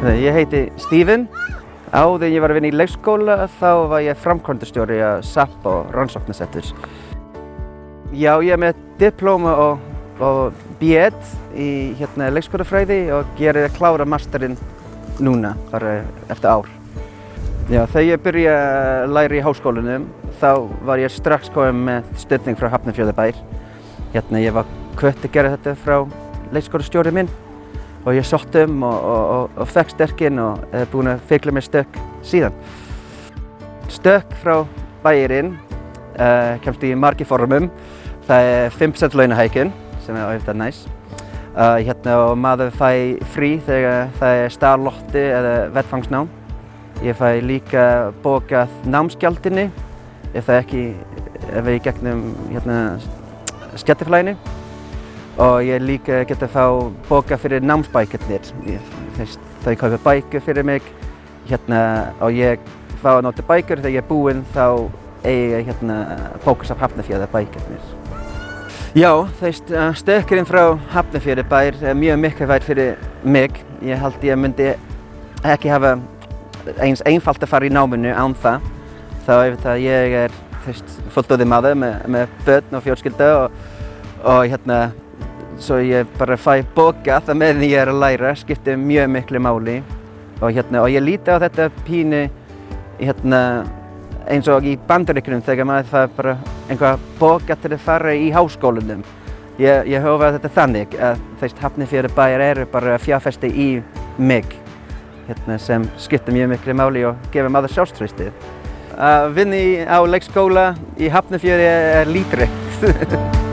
Ég heiti Stephen. Áður en ég var að vinna í leikskóla þá var ég framkvæmdastjóri á SAP og rannsóknarseturs. Já, ég er með diplóma og B.Ed í leikskólafræði og ég er að klára masterinn núna, bara eftir ár. Já, þegar ég byrjaði að læra í háskólanum þá var ég strax kominn með stuðning frá Hafnarfjarðarbær. Ég var hvött að gera þetta frá leikskólastjóri minn og ég sótt og fekk styrkinn og er búinn að fylgja mér styrk síðan. Styrk frá bæjarinn kemst í margir formum. Það er 5% launahækkun sem er auðvitað næs. Og maður fær frí þegar það er starflotti eða vettfangsnám. Ég fæ líka bókað námsgjaldinni ef við í gegnum stéttarfélaginu. Og ég líka get að fá bókað fyrir námsbækurnar. Þau kaupa bækur fyrir mig og ég fá að nota bækur þegar ég er búinn þá eigi ég bókasafn Hafnarfjarðarbækurnar. Já, styrkurinn frá Hafnarfjarðarbær er mjög mikilvægt fyrir mig. Ég held ég myndi ekki hafa eins einfalt að fara í náminu án það. Þá ég er fullorðinn maður með börn og fjölskyldu og svo ég bara fæ bókað það meðan ég er að læra, skiptir mjög miklu máli. Og ég líti á þetta pínu eins og í Bandaríkjunum þegar maður fær bara einhver bókað til að fara í háskólanum. Ég horfi á þetta þannig að Hafnarfjarðarbær eru bara að fjárfesta í mig sem skiptir mjög miklu máli og gefur maður sjálfstraustið. Að vinna á leikskóla í Hafnarfjarði er lítregt.